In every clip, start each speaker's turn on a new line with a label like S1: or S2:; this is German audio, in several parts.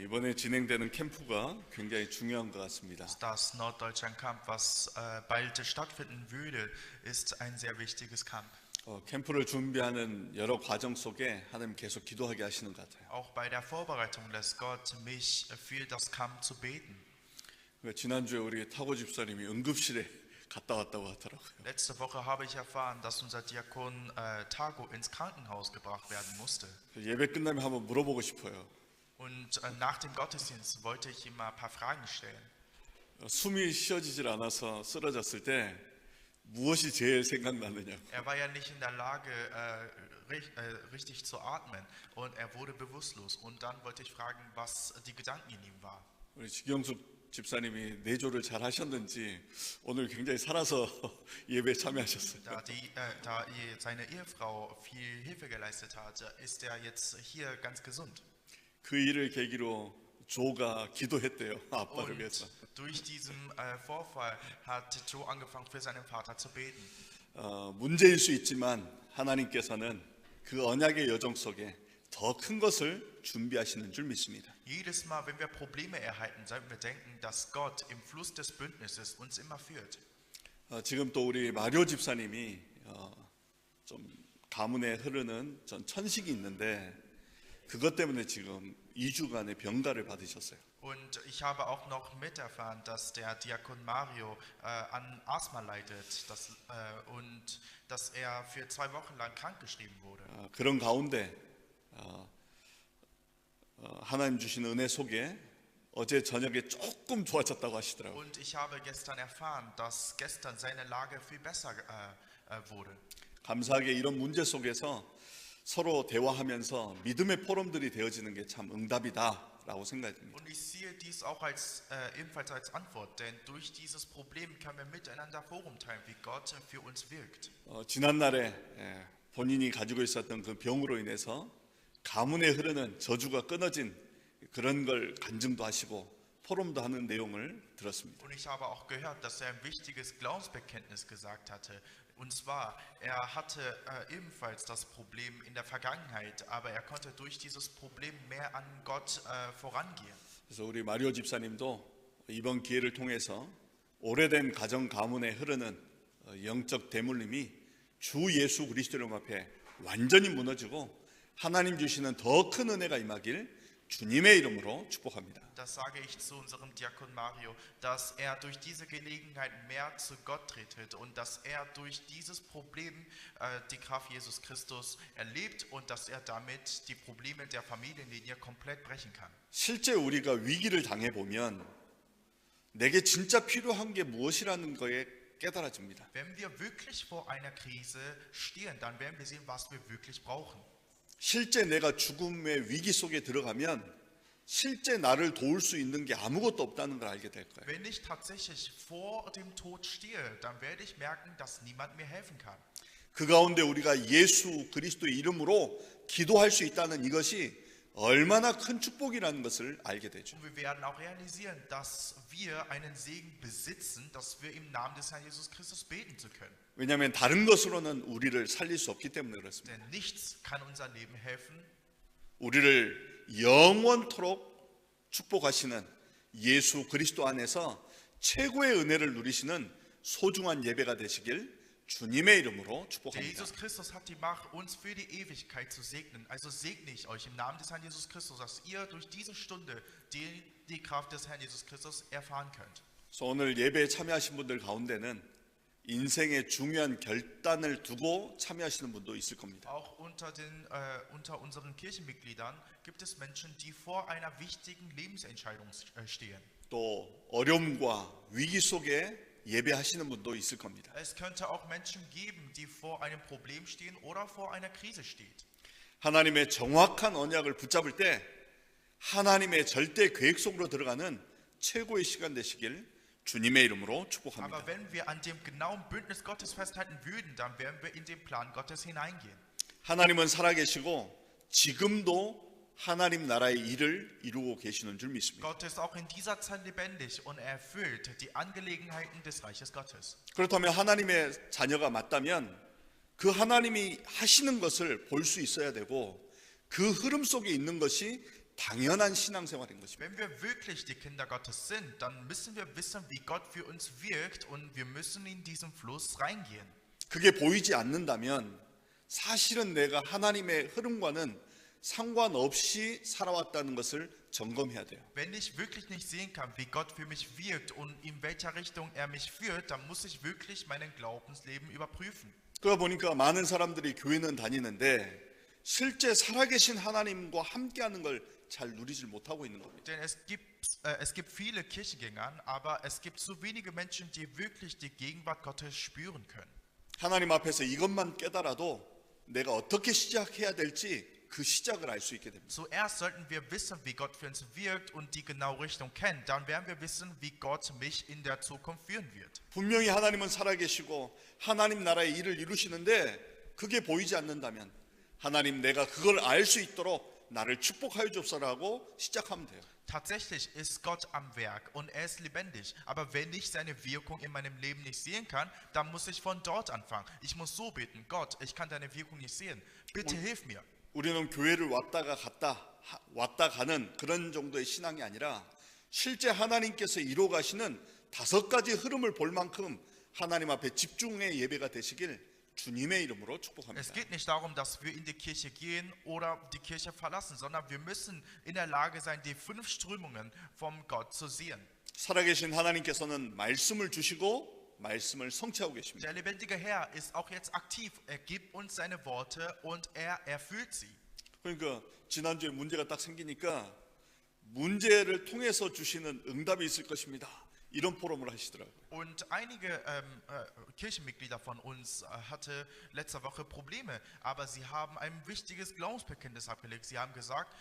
S1: 이번에 진행되는 캠프가 굉장히 중요한 것 같습니다.
S2: Das Norddeutschland-Camp, was bald stattfinden würde, ist ein sehr wichtiges Camp.
S1: 캠프를 준비하는 여러 과정 속에 하나님 계속 기도하게 하시는 것 같아요.
S2: Auch bei der Vorbereitung lässt Gott mich für das Camp zu beten.
S1: 지난주에 우리 타고 집사님이 응급실에 갔다 왔다고 하더라고요.
S2: Letzte Woche habe ich erfahren, dass unser Diakon Tago ins Krankenhaus gebracht werden musste.
S1: 예배 끝나면 한번 물어보고 싶어요.
S2: Und nach dem Gottesdienst wollte ich ihm mal ein paar Fragen stellen.
S1: 숨이 쉬어지질 않아서 쓰러졌을 때 무엇이 제일 생각나느냐고.
S2: Er war ja nicht in der Lage, richtig zu atmen und er wurde bewusstlos. Und dann wollte ich fragen, was die Gedanken in ihm waren.
S1: 우리 지경숙 집사님이 내조를 잘 하셨는지 오늘 굉장히 살아서 예배에 참여하셨어요.
S2: Da seine Ehefrau viel Hilfe geleistet hat, ist er jetzt hier ganz gesund.
S1: 그 일을 계기로 조가 기도했대요. 아빠를 위해서.
S2: Durch diesen Vorfall hat Joe angefangen, für seinen Vater zu beten.
S1: 문제일 수 있지만 하나님께서는 그 언약의 여정 속에 더 큰 것을 준비하시는 줄 믿습니다.
S2: Jedes Mal, wenn wir Probleme erhalten, sollten wir denken, dass Gott im Fluss des Bündnisses uns immer führt.
S1: 지금 또 우리 마리오 집사님이 좀 가문에 흐르는 전 천식이 있는데 그것 때문에 지금 2주간의 병가를 받으셨어요.
S2: Und ich habe auch noch miterfahren, dass der Diakon Mario an Asthma leidet und dass er für 2 Wochen lang krankgeschrieben wurde.
S1: 그런 가운데 하나님 주신 은혜 속에 어제 저녁에 조금 좋아졌다고 하시더라고요.
S2: Und ich habe gestern erfahren, dass gestern seine Lage viel besser wurde.
S1: 감사하게 이런 문제 속에서 서로 대화하면서 믿음의 포럼들이 되어지는 게 참 응답이다라고 생각됩니다.
S2: Und ich sehe dies auch ebenfalls als Antwort, denn durch dieses Problem können wir miteinander Forum teilen, wie Gott für uns wirkt.
S1: 지난날에 본인이 가지고 있었던 그 병으로 인해서 가문에 흐르는 저주가 끊어진 그런 걸 간증도 하시고 포럼도 하는 내용을 들었습니다.
S2: Und ich habe auch gehört, dass er ein wichtiges Glaubensbekenntnis gesagt hatte. Und zwar, er hatte ebenfalls das Problem in der Vergangenheit, aber er konnte durch dieses Problem mehr an Gott vorangehen.
S1: 그래서 우리 마리오 집사님도 이번 기회를 통해서 오래된 가정 가문에 흐르는 영적 대물림이 주 예수 그리스도 이름 앞에 완전히 무너지고 하나님 주시는 더 큰 은혜가 임하길 주님의 이름으로 축복합니다.
S2: Das sage ich zu unserem Diakon Mario, dass er durch diese Gelegenheit mehr zu Gott tretet und dass er durch dieses Problem die Kraft Jesus Christus erlebt und dass er damit die Probleme der Familienlinie komplett brechen kann.
S1: 실제 우리가 위기를 당해 보면 내게 진짜 필요한 게 무엇이라는 거에 깨달아집니다.
S2: Wenn wir wirklich vor einer Krise stehen, dann werden wir sehen, was wir wirklich brauchen.
S1: 실제 내가 죽음의 위기 속에 들어가면 실제 나를 도울 수 있는 게 아무것도 없다는 걸 알게 될 거예요.
S2: Wenn ich tatsächlich vor dem Tod stehe, dann werde ich merken, dass niemand mir helfen kann.
S1: 그 가운데 우리가 예수 그리스도의 이름으로 기도할 수 있다는 이것이 얼마나 큰 축복이라는 것을 알게 되죠.
S2: Und wir werden auch realisieren, dass wir einen Segen besitzen, dass wir im Namen des Herrn Jesus Christus beten zu können.
S1: 왜냐하면 다른 것으로는 우리를 살릴 수 없기 때문에 그렇습니다.
S2: Denn nichts kann unser Leben helfen.
S1: 우리를 영원토록 축복하시는 예수 그리스도 안에서 최고의 은혜를 누리시는 소중한 예배가 되시길 주님의 이름으로
S2: Der
S1: 축복합니다.
S2: Jesus Christus hat die Macht, uns für die Ewigkeit zu segnen. Also segne ich euch im Namen des Herrn Jesus Christus, dass ihr durch diese Stunde die Kraft des Herrn Jesus Christus erfahren könnt.
S1: 그래서 오늘 예배에 참여하신 분들 가운데는 인생의 중요한 결단을 두고 참여하시는 분도 있을 겁니다.
S2: Auch unter unseren Kirchenmitgliedern gibt es Menschen, die vor einer wichtigen Lebensentscheidung stehen.
S1: 또 어려움과 위기 속에 예배하시는 분도 있을 겁니다.
S2: Es könnte auch Menschen geben, die vor einem Problem stehen oder vor einer Krise steht.
S1: 하나님의 정확한 언약을 붙잡을 때 하나님의 절대 계획 속으로 들어가는 최고의 시간 되시길 주님의 이름으로 축복합니다.
S2: Aber wenn wir an dem genauen Bündnis Gottes festhalten würden, dann werden wir in den Plan Gottes hineingehen.
S1: 하나님은 살아계시고 지금도 하나님 나라의 일을 이루고 계시는 줄 믿습니다.
S2: Gott ist auch in dieser Zeit lebendig und er erfüllt die Angelegenheiten des Reiches Gottes.
S1: 그렇다면 하나님의 자녀가 맞다면 그 하나님이 하시는 것을 볼 수 있어야 되고 그 흐름 속에 있는 것이 당연한 신앙생활인 것입니다.
S2: Wenn wir wirklich die Kinder Gottes sind, dann müssen wir wissen, wie Gott für uns wirkt und wir müssen in diesen Fluss reingehen.
S1: 그게 보이지 않는다면 사실은 내가 하나님의 흐름과는 상관없이 살아왔다는 것을 점검해야 돼요.
S2: Wenn ich wirklich nicht sehen kann, wie Gott für mich wirkt und in welcher Richtung er mich führt, dann muss ich wirklich mein Glaubensleben überprüfen.
S1: 그러다 보니까 많은 사람들이 교회는 다니는데 실제 살아계신 하나님과 함께하는 걸 잘 누리질 못하고 있는 겁니다.
S2: Denn es gibt viele Kirchengänger, aber es gibt so wenige Menschen, die wirklich die Gegenwart Gottes spüren können.
S1: 하나님 앞에서 이것만 깨달아도 내가 어떻게 시작해야 될지 그 시작을 알 수 있게 됩니다.
S2: Zuerst sollten wir wissen, wie Gott für uns wirkt und die genaue Richtung kennen. Dann werden wir wissen, wie Gott mich in der Zukunft führen wird.
S1: 분명히 하나님은 살아계시고 하나님 나라의 일을 이루시는데 그게 보이지 않는다면 하나님 내가 그걸 알 수 있도록 나를 축복하여 줍소라고 시작하면 돼요.
S2: Tatsächlich ist Gott am Werk und er ist lebendig. Aber wenn ich seine Wirkung in meinem Leben nicht sehen kann, dann muss ich von dort anfangen. Ich muss so beten: Gott, ich kann deine Wirkung nicht sehen. Bitte hilf mir.
S1: 우리는 교회를 왔다 가는 그런 정도의 신앙이 아니라 실제 하나님께서 이루어 가시는 5가지 흐름을 볼 만큼 하나님 앞에 집중의 예배가 되시길 주님의 이름으로
S2: Es
S1: 축복합니다.
S2: geht nicht darum, dass wir in die Kirche gehen oder die Kirche verlassen, sondern wir müssen in der Lage sein, die 5 Strömungen vom Gott zu sehen.
S1: 살아계신 하나님께서는 말씀을 주시고 말씀을 성취하고 계십니다.
S2: Der lebendige Herr ist auch jetzt aktiv. Er gibt uns seine Worte und er erfüllt sie.
S1: 그러니까 지난주에 문제가 딱 생기니까 문제를 통해서 주시는 응답이 있을 것입니다. 이런 포럼을 하시더라고요.
S2: Und einige Kirchenmitglieder von uns hatte letzte Woche Probleme, aber sie haben ein wichtiges Glaubensbekenntnis abgelegt. Sie haben gesagt,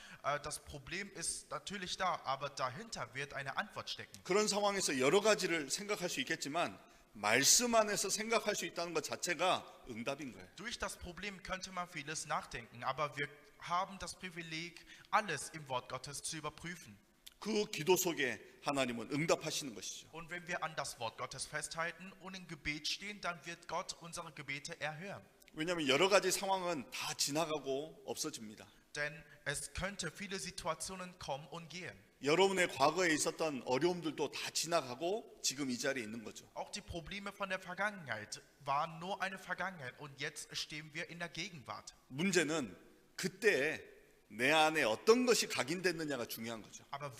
S2: das Problem ist natürlich da, aber dahinter wird eine Antwort stecken.
S1: 그런 상황에서 여러 가지를 생각할 수 있겠지만 말씀 안에서 생각할 수 있다는 것 자체가 응답인 거예요.
S2: Durch das Problem könnte man vieles nachdenken, aber wir haben das Privileg, alles im Wort Gottes zu überprüfen.
S1: 그 기도 속에 하나님은 응답하시는 것이죠.
S2: Und wenn wir an das Wort Gottes festhalten und im Gebet stehen, dann wird Gott unsere Gebete erhören.
S1: 왜냐하면 여러 가지 상황은 다 지나가고 없어집니다.
S2: Denn es könnte viele Situationen kommen und gehen.
S1: 여러분의 과거에 있었던 어려움들도 다 지나가고 지금 이 자리에 있는 거죠.
S2: Auch die Probleme von der Vergangenheit waren nur eine Vergangenheit und jetzt stehen wir in der Gegenwart.
S1: 문제는 그때 내 안에 어떤 것이 각인됐느냐가 중요한 거죠.
S2: Aber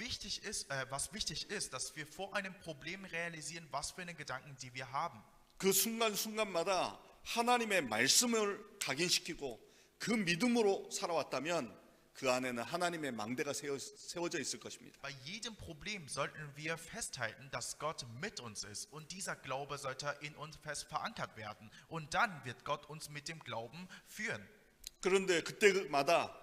S2: was wichtig ist, dass wir vor einem Problem realisieren, was für eine Gedanken, die wir haben.
S1: 그 순간순간마다 하나님의 말씀을 각인시키고 그 믿음으로 살아왔다면 그 안에는 하나님의 망대가 세워져 있을 것입니다.
S2: Bei jedem Problem sollten wir festhalten, dass Gott mit uns ist und dieser Glaube sollte in uns fest verankert werden. Und dann wird Gott uns mit dem Glauben führen.
S1: 그런데 그때마다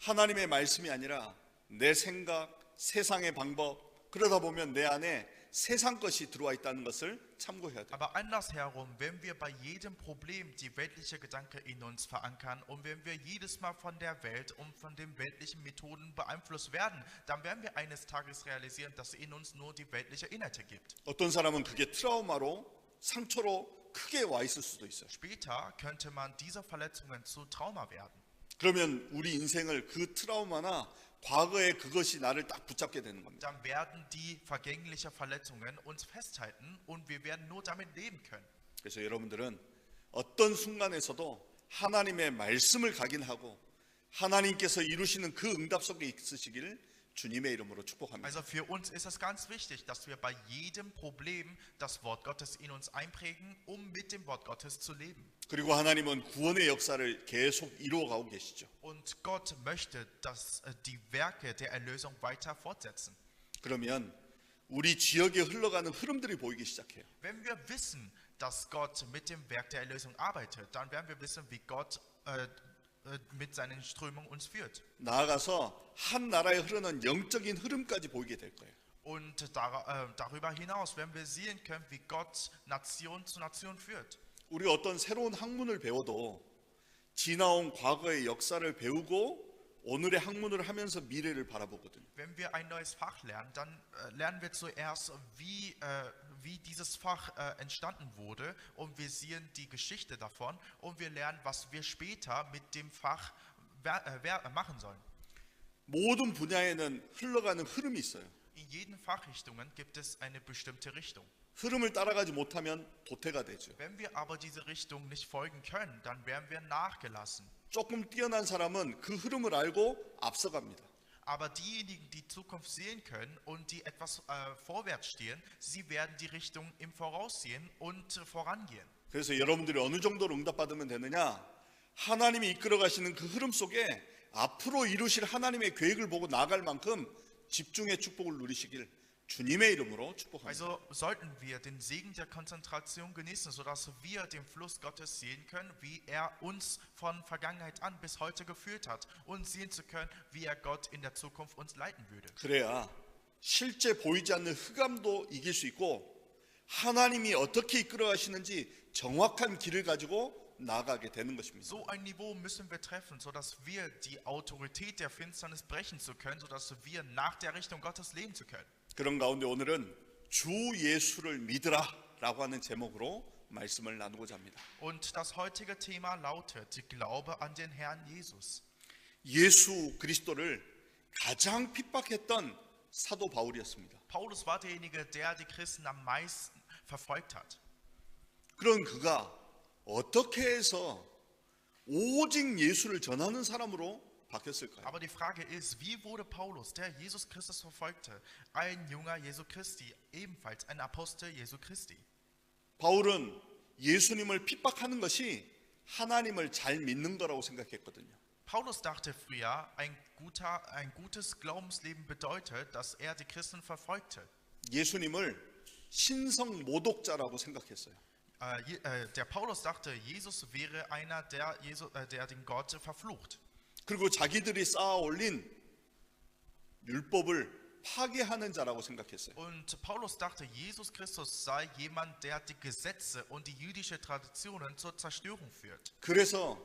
S1: 하나님의 말씀이 아니라 내 생각, 세상의 방법 그러다 보면 내 안에 세상 것이 들어와 있다는 것을 참고해야 돼요.
S2: Aber andersherum, wenn wir bei jedem Problem die weltliche Gedanke in uns verankern und wenn wir jedes Mal von der Welt und von den weltlichen Methoden beeinflusst werden, dann werden wir eines Tages realisieren, dass es in uns nur die weltliche Inhalte gibt.
S1: 어떤 사람은 그게 트라우마로 상처로 크게 와 있을 수도 있어요.
S2: Später könnte man diese Verletzungen zu Trauma werden.
S1: 그러면 우리 인생을 그 트라우마나 과거의 그것이 나를 딱 붙잡게 되는 겁니다.
S2: Dann werden die vergänglichen Verletzungen uns festhalten und wir werden nur damit leben können.
S1: 그래서 여러분들은 어떤 순간에서도 하나님의 말씀을 각인하고 하나님께서 이루시는 그 응답 속에 있으시기를 주님의 이름으로 축복합니다.
S2: Also für uns ist es ganz wichtig, dass wir bei jedem Problem das Wort Gottes in uns einprägen, um mit dem Wort Gottes zu leben.
S1: 그리고 하나님은 구원의 역사를 계속 이루어가고 계시죠.
S2: Und Gott möchte, dass die Werke der Erlösung weiter fortsetzen.
S1: 그러면 우리 지역에 흘러가는 흐름들이 보이기 시작해요.
S2: Wenn wir wissen, dass Gott mit dem Werk der Erlösung arbeitet, dann werden wir wissen, wie Gott mit seinen Strömungen uns führt.
S1: 나아가서 한 나라에 흐르는 영적인 흐름까지 보이게 될 거예요.
S2: Und darüber hinaus werden wir sehen können, wie Gott Nation zu Nation führt.
S1: 우리가 어떤 새로운 학문을 배워도 지나온 과거의 역사를 배우고 오늘의 학문을 하면서 미래를 바라보거든요.
S2: Wenn wir ein neues Fach lernen, dann lernen wir zuerst, wie dieses Fach entstanden wurde und wir sehen die Geschichte davon und wir lernen, was wir später mit dem Fach machen sollen.
S1: 모든 분야에는 흘러가는 흐름이 있어요.
S2: In jeden Fachrichtungen gibt es eine bestimmte Richtung.
S1: 흐름을 따라가지 못하면 도태가 되죠.
S2: Wenn wir aber diese Richtung nicht folgen können, dann werden wir nachgelassen.
S1: 조금 뛰어난 사람은 그 흐름을 알고 앞서갑니다.
S2: Aber diejenigen, die Zukunft sehen können und die etwas vorwärts stehen, sie werden die Richtung im Voraus sehen und vorangehen.
S1: 그래서 여러분들이 어느 정도로 응답받으면 되느냐? 하나님이 이끌어 가시는 그 흐름 속에 앞으로 이루실 하나님의 계획을 보고 나아갈 만큼 집중의 축복을 누리시길 주님의 이름으로 축복합니다.
S2: Also sollten wir den Segen der Konzentration genießen, sodass wir den Fluss Gottes sehen können, wie er uns von Vergangenheit an bis heute geführt hat und sehen zu können, wie er Gott in der Zukunft uns leiten würde.
S1: 그래야 실제 보이지 않는 흑암도 이길 수 있고 하나님이 어떻게 이끌어 가시는지 정확한 길을 가지고 나아가게 되는 것입니다.
S2: So ein Niveau müssen wir treffen, sodass wir die Autorität der Finsternis brechen zu können, sodass wir nach der Richtung Gottes leben zu können.
S1: 그런 가운데 오늘은 주 예수를 믿으라 라고 하는 제목으로 말씀을 나누고자 합니다.
S2: Und das heutige Thema lautet, Glaube an den Herrn Jesus.
S1: 예수 그리스도를 가장 핍박했던 사도 바울이었습니다.
S2: Paulus war derjenige, der die Christen am meisten verfolgt hat.
S1: 그런 그가 어떻게 해서 오직 예수를 전하는 사람으로 바뀌었을까요?
S2: Aber die Frage ist, wie wurde Paulus, der Jesus Christus verfolgte, ein Jünger Jesu Christi, ebenfalls ein Apostel Jesu Christi?
S1: 바울은 예수님을 핍박하는 것이 하나님을 잘 믿는 거라고 생각했거든요.
S2: Paulus dachte früher, ein gutes Glaubensleben bedeutet, dass er die Christen verfolgte.
S1: 예수님을 신성 모독자라고 생각했어요.
S2: Der Paulus dachte, Jesus wäre einer, der den Gott verflucht.
S1: 그리고 자기들이 쌓아 올린 율법을 파괴하는 자라고 생각했어요.
S2: Und Paulus dachte, Jesus Christus sei jemand, der die Gesetze und die jüdische Traditionen zur Zerstörung führt.
S1: 그래서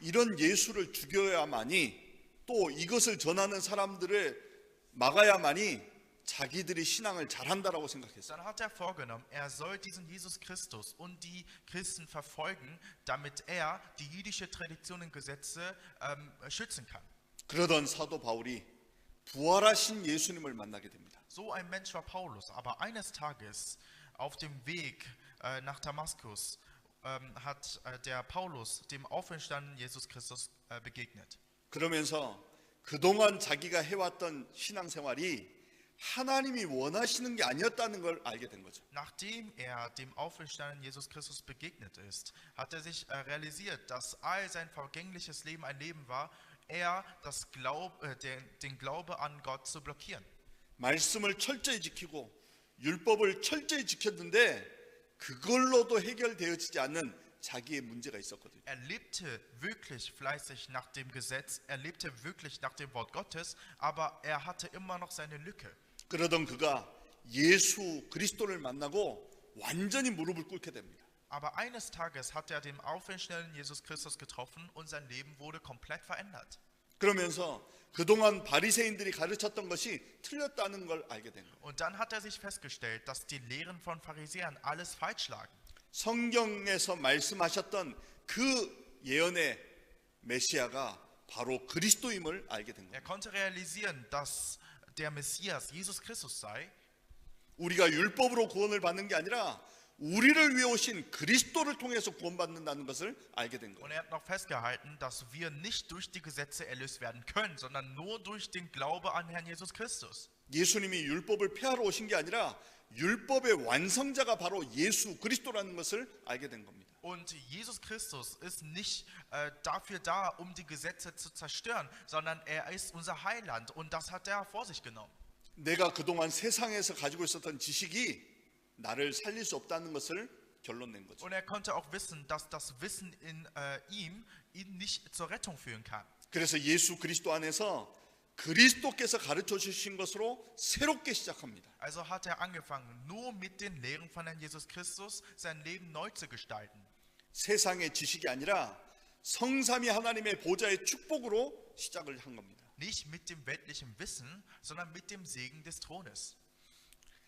S1: 이런 예수를 죽여야만이 또 이것을 전하는 사람들을 막아야만이 자기들이 신앙을 잘한다라고 생각했어요.
S2: Dann hat er vorgenommen, er soll diesen Jesus Christus und die Christen verfolgen, damit er die jüdische Tradition und Gesetze schützen kann.
S1: 그러던 사도 바울이 부활하신 예수님을 만나게 됩니다.
S2: So ein Mensch war Paulus, aber eines Tages auf dem Weg nach Damaskus hat der Paulus dem auferstandenen Jesus Christus begegnet.
S1: 그러면서 그동안 자기가 해왔던 신앙생활이 하나님이 원하시는 게 아니었다는 걸 알게 된 거죠.
S2: Nachdem er dem auferstandenen Jesus Christus begegnet ist, hat er sich realisiert, dass all sein vergängliches Leben ein Leben war, den Glaube an Gott zu blockieren.
S1: 말씀을 철저히 지키고 율법을 철저히 지켰는데 그걸로도 해결되어지지 않는 자기의 문제가 있었거든요.
S2: Er lebte wirklich fleißig nach dem Gesetz, er lebte wirklich nach dem Wort Gottes, aber er hatte immer noch seine Lücke.
S1: 그러던 그가 예수 그리스도를 만나고 완전히 무릎을 꿇게 됩니다.
S2: Aber eines Tages hat er den auferstandenen Jesus Christus getroffen und sein Leben wurde komplett verändert.
S1: 그러면서 그동안 바리새인들이 가르쳤던 것이 틀렸다는 걸 알게 된 거예요.
S2: Und dann hat er sich festgestellt, dass die Lehren von Pharisäern alles falsch lagen.
S1: 성경에서 말씀하셨던 그 예언의 메시아가 바로 그리스도임을 알게 된 거예요.
S2: Er konnte realisieren, dass der Messias Jesus Christus sei.
S1: 우리가 율법으로 구원을 받는 게 아니라 우리를 위해 오신 그리스도를 통해서 구원받는다는 것을 알게 된 거예요.
S2: Und er hat noch festgehalten, dass wir nicht durch die Gesetze erlöst werden können, sondern nur durch den Glaube an Herrn Jesus Christus.
S1: 예수님이 율법을 폐하러 오신 게 아니라 율법의 완성자가 바로 예수 그리스도라는 것을 알게 된 겁니다.
S2: Und Jesus Christus ist nicht dafür da, um die Gesetze zu zerstören, sondern er ist unser Heiland und das hat er vor sich genommen.
S1: 내가 그동안 세상에서 가지고 있었던 지식이 나를 살릴 수 없다는 것을 결론 낸 거죠.
S2: Und er konnte auch wissen, dass das Wissen in ihm ihn nicht zur Rettung führen kann.
S1: 그래서 예수 그리스도 안에서 그리스도께서 가르쳐 주신 것으로 새롭게 시작합니다.
S2: Also hat er angefangen, nur mit den Lehren von Herrn Jesus Christus sein Leben neu zu gestalten.
S1: 세상의 지식이 아니라 성삼위 하나님의 보좌의 축복으로 시작을 한 겁니다.
S2: Nicht mit dem weltlichen Wissen, sondern mit dem Segen des Thrones.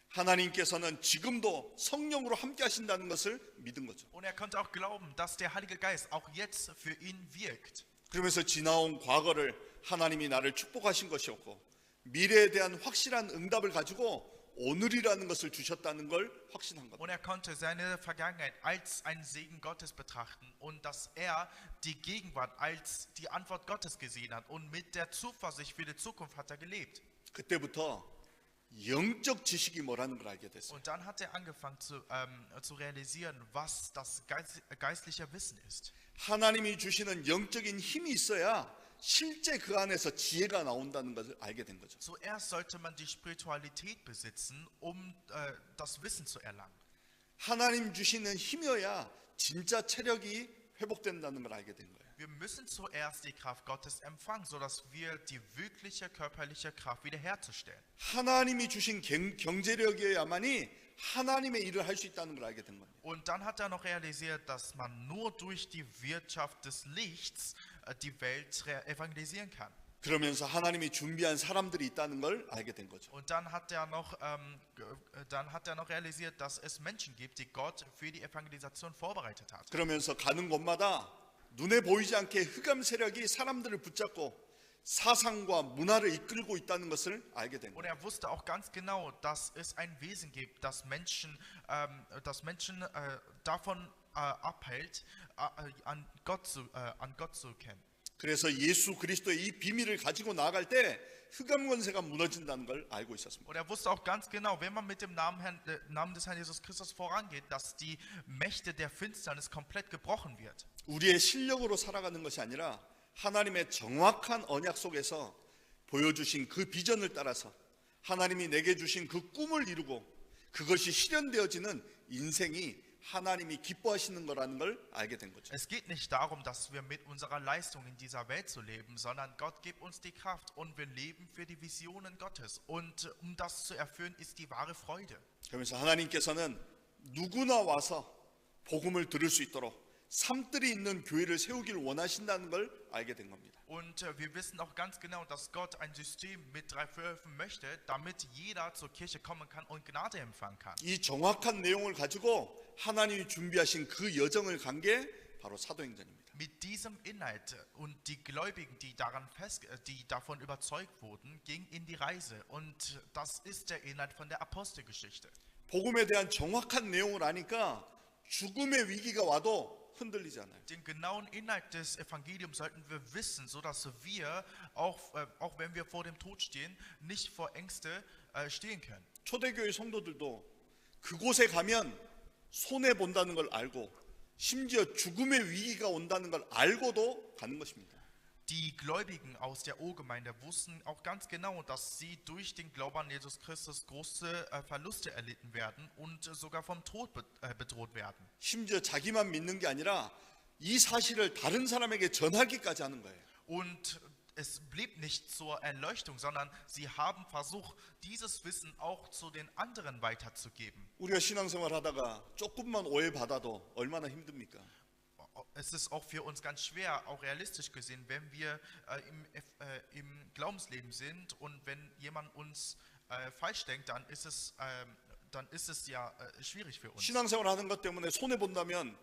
S1: 하나님께서는 지금도 성령으로 함께 하신다는 것을 믿은 거죠.
S2: Und er konnte auch glauben, dass der Heilige Geist auch jetzt für ihn wirkt.
S1: 그러면서 지나온 과거를 하나님이 나를 축복하신 것이었고 미래에 대한 확실한 응답을 가지고 오늘이라는 것을 주셨다는 걸 확신한 겁니다.
S2: Und er konnte seine Vergangenheit als einen Segen Gottes betrachten und dass er die Gegenwart als die Antwort Gottes gesehen hat. Und mit der Zuversicht für die Zukunft hat er gelebt.
S1: 그때부터 영적 지식이 뭐라는 걸 알게 됐어요.
S2: Und dann hat er angefangen zu realisieren, was das geistliche Wissen ist.
S1: 하나님이 주시는 영적인 힘이 있어야 실제 그 안에서 지혜가 나온다는 것을 알게 된 거죠.
S2: Zuerst sollte man die Spiritualität besitzen, das Wissen zu erlangen.
S1: 하나님 주시는 힘이어야 진짜 체력이 회복된다는 걸 알게 된 거예요.
S2: Wir müssen zuerst die Kraft Gottes empfangen, sodass wir die wirkliche körperliche Kraft wiederherzustellen.
S1: 하나님이 주신 경제력이어야만이 하나님의 일을 할 수 있다는 걸 알게 된 겁니다.
S2: Und dann hat er noch realisiert, dass man nur durch die Wirtschaft des Lichts die Welt evangelisieren kann.
S1: 그러면서 하나님이 준비한 사람들이 있다는 걸 알게 된 거죠.
S2: Und dann hat er noch realisiert, dass es Menschen gibt, die Gott für die Evangelisation vorbereitet hat.
S1: 그러면서 가는 곳마다 눈에 보이지 않게 흑암 세력이 사람들을 붙잡고 사상과 문화를 이끌고 있다는 것을 알게 된
S2: Und
S1: 거예요.
S2: er wusste auch ganz genau, dass es ein Wesen gibt, das Menschen davon abhält, an Gott zu kennen.
S1: 그래서 예수 그리스도의 이 비밀을 가지고 나아갈 때 흑암 권세가 무너진다는 걸 알고 있었습니다.
S2: Und er wusste auch ganz genau, wenn man mit dem Namen des Herrn Jesus Christus vorangeht, dass die Mächte der Finsternis komplett gebrochen wird.
S1: 우리의 실력으로 살아가는 것이 아니라 하나님의 정확한 언약 속에서 보여주신 그 비전을 따라서 하나님이 내게 주신 그 꿈을 이루고 그것이 실현되어지는 인생이 하나님이 기뻐하시는 거라는 걸 알게 된 거죠.
S2: Es geht nicht darum, dass wir mit unserer Leistung in dieser Welt zu leben, sondern Gott gibt uns die Kraft und wir leben für die Visionen Gottes. Und um das zu erfüllen, ist die wahre Freude.
S1: 그러면서 하나님께서는 누구나 와서 복음을 들을 수 있도록 삶들이 있는 교회를 세우기를 원하신다는 걸 알게 된 겁니다.
S2: Und wir wissen auch ganz genau, dass Gott ein System mit 3 Völfen möchte, damit jeder zur Kirche kommen kann und Gnade empfangen kann.
S1: 이 정확한 내용을 가지고 하나님이 준비하신 그 여정을 간 게 바로 사도행전입니다.
S2: Mit diesem Inhalt und die Gläubigen, die davon überzeugt wurden, gingen in die Reise. Und das ist der Inhalt von der Apostelgeschichte.
S1: 복음에 대한 정확한 내용을 아니까 죽음의 위기가 와도 흔들리지 않아요.
S2: Den genauen Inhalt des Evangeliums sollten wir wissen, sodass wir, auch wenn wir vor dem Tod stehen, nicht vor Ängste stehen können.
S1: 초대교회 성도들도 그곳에 가면 손해 본다는 걸 알고 심지어 죽음의 위기가 온다는 걸 알고도 가는 것입니다.
S2: Die Gläubigen aus der Urgemeinde wussten auch ganz genau, dass sie durch den Glauben an Jesus Christus große Verluste erlitten werden und sogar vom Tod bedroht werden.
S1: 심지어 자기만 믿는 게 아니라 이 사실을 다른 사람에게 전하기까지 하는 거예요.
S2: Und es blieb nicht zur Erleuchtung, sondern sie haben versucht, dieses Wissen auch zu den anderen weiterzugeben.
S1: 우리가 신앙생활 하다가 조금만 오해받아도 얼마나 힘듭니까?
S2: Es ist auch für uns ganz schwer, auch realistisch gesehen, wenn wir im Glaubensleben sind und wenn jemand uns falsch denkt, dann ist es ja schwierig für uns.
S1: 신앙생활 하는 것 때문에 손해 본다면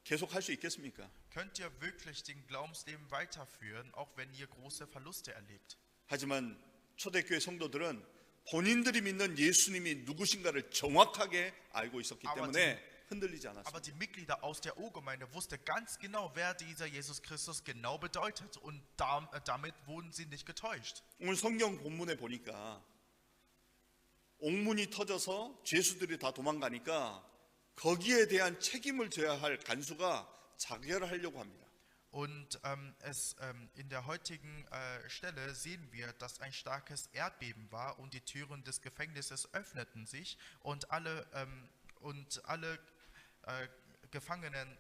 S1: 계속 할 수 있겠습니까?
S2: Könnt ihr wirklich den Glaubensleben weiterführen, auch wenn ihr große Verluste erlebt?
S1: 하지만 초대교회 성도들은 본인들이 믿는 예수님이 누구신가를 정확하게 알고 있었기 때문에 흔들리지
S2: Aber
S1: 않았습니다.
S2: die Mitglieder aus der Urgemeinde wussten ganz genau, wer dieser Jesus Christus genau bedeutet. Und damit wurden sie nicht getäuscht.
S1: 오늘 성경 본문에 보니까 옥문이 터져서 죄수들이 다 도망가니까 거기에 대한 책임을 져야 할 간수가 자결하려고 합니다.
S2: Und in der heutigen Stelle sehen wir, dass ein starkes Erdbeben war und die Türen des Gefängnisses öffneten sich und alle Gefangenen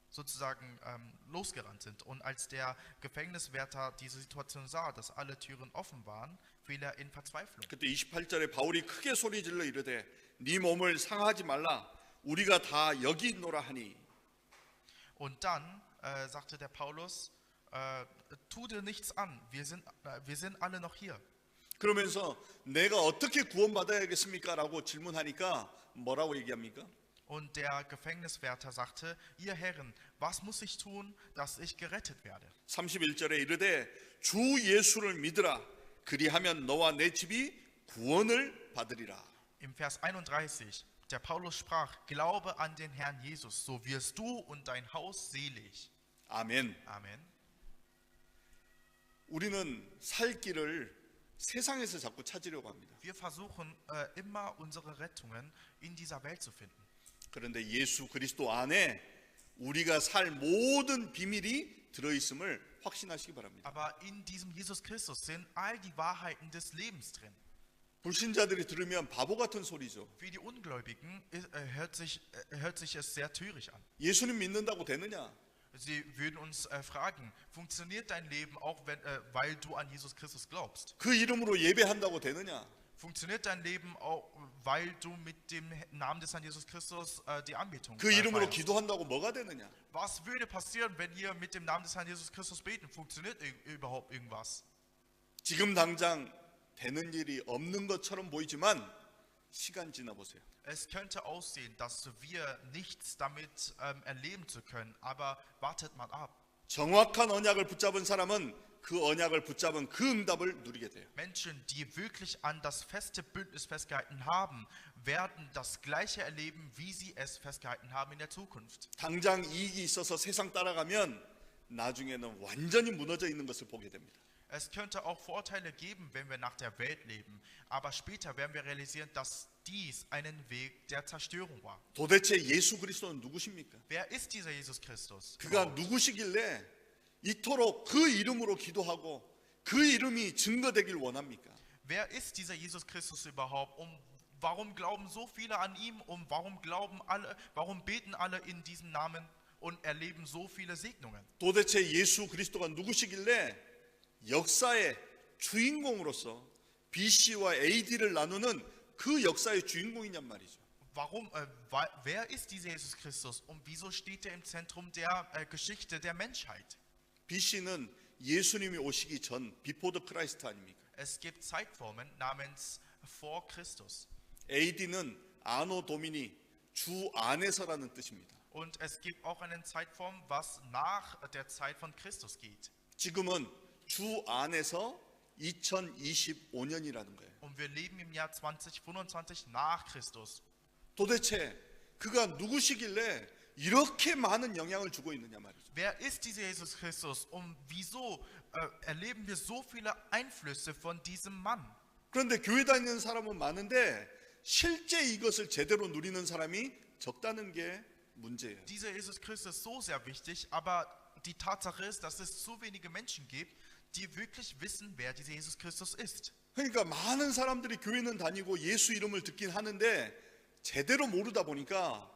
S2: sozusagen losgerannt sind. Und als der Gefängniswärter diese Situation sah, dass alle Türen offen waren, fiel er in Verzweiflung.
S1: 그때 28절에 바울이 크게 소리 질러 이르되 네 몸을 상하지 말라 우리가 다 여기 있노라 하니.
S2: Und dann sagte der Paulus, tu dir nichts an, wir sind alle noch hier.
S1: 그러면서 내가 어떻게 구원받아야겠습니까? 라고 질문하니까 뭐라고 얘기합니까?
S2: Und der Gefängniswärter sagte, ihr Herren, was muss ich tun, dass ich gerettet werde?
S1: 31절에 이르되 주 예수를 믿으라. 그리하면 너와 내 집이 구원을 받으리라.
S2: Im Vers 31, der Paulus sprach, Glaube an den Herrn Jesus, so wirst du und dein Haus selig.
S1: 아멘.
S2: Amen.
S1: 우리는 살 길을 세상에서 자꾸 찾으려고 합니다.
S2: Wir versuchen immer unsere Rettungen in dieser Welt zu finden.
S1: 그런데 예수 그리스도 안에 우리가 살 모든 비밀이 들어있음을 확신하시기 바랍니다.
S2: Aber in diesem Jesus Christus sind all die Wahrheiten des Lebens drin.
S1: 불신자들이 들으면 바보 같은 소리죠.
S2: Für die Ungläubigen hört sich es sehr töricht an.
S1: 예수님 믿는다고 되느냐?
S2: Sie würden uns fragen, funktioniert dein Leben auch, weil du an Jesus Christus glaubst?
S1: 그 이름으로 예배한다고 되느냐?
S2: Funktioniert dein Leben auch, weil du mit dem Namen des Herrn Jesus Christus die Anbetung
S1: 그 이름으로
S2: feierst?
S1: 기도한다고 뭐가 되느냐?
S2: Was würde passieren, wenn ihr mit dem Namen des Herrn Jesus Christus beten? Funktioniert überhaupt irgendwas?
S1: 지금 당장 되는 일이 없는 것처럼 보이지만 시간 지나 보세요.
S2: Es könnte aussehen, dass wir nichts damit erleben zu können, aber wartet mal ab.
S1: 정확한 언약을 붙잡은 사람은 그 언약을 붙잡은 그 응답을 누리게 돼요.
S2: Menschen, die wirklich an das feste Bündnis festgehalten haben, werden das Gleiche erleben, wie sie es festgehalten haben in der Zukunft.
S1: 당장 이익이 있어서 세상 따라가면 나중에는 완전히 무너져 있는 것을 보게 됩니다.
S2: Es könnte auch Vorteile geben, wenn wir nach der Welt leben, aber später werden wir realisieren, dass dies einen Weg der Zerstörung war.
S1: 도대체 예수 그리스도는 누구십니까?
S2: Wer ist dieser Jesus Christus?
S1: 그가 누구시길래 이토록 그 이름으로 기도하고 그 이름이 증거되길 원합니까?
S2: Wer ist dieser Jesus Christus überhaupt? Warum glauben so viele an ihm? Warum beten alle in diesem Namen und erleben so viele Segnungen?
S1: 도대체 예수 그리스도가 누구시길래 역사의 주인공으로서 BC와 AD를 나누는 그 역사의 주인공이냔 말이죠.
S2: Wer ist dieser Jesus Christus und wieso steht er im Zentrum der Geschichte der Menschheit?
S1: BC는 예수님이 오시기 전 Before the Christ 아닙니까?
S2: Es gibt Zeitformen namens vor Christus.
S1: AD는 Anno Domini, 주 안에서라는 뜻입니다.
S2: Und es gibt auch eine Zeitform, was nach der Zeit von Christus geht.
S1: 지금은 주 안에서 2025년이라는 거예요.
S2: Und wir leben im Jahr 2025 nach Christus.
S1: 도대체 그가 누구시길래 이렇게 많은 영향을 주고 있느냐 말이죠.
S2: Wer ist dieser Jesus Christus und wieso erleben wir so viele Einflüsse von diesem Mann?
S1: 그런데 교회 다니는 사람은 많은데 실제 이것을 제대로 누리는 사람이 적다는 게 문제예요.
S2: Dieser Jesus Christus ist so sehr wichtig, aber die Tatsache ist, dass es zu wenige Menschen gibt, die wirklich wissen, wer dieser Jesus Christus ist.
S1: 그러니까 많은 사람들이 교회는 다니고 예수 이름을 듣긴 하는데 제대로 모르다 보니까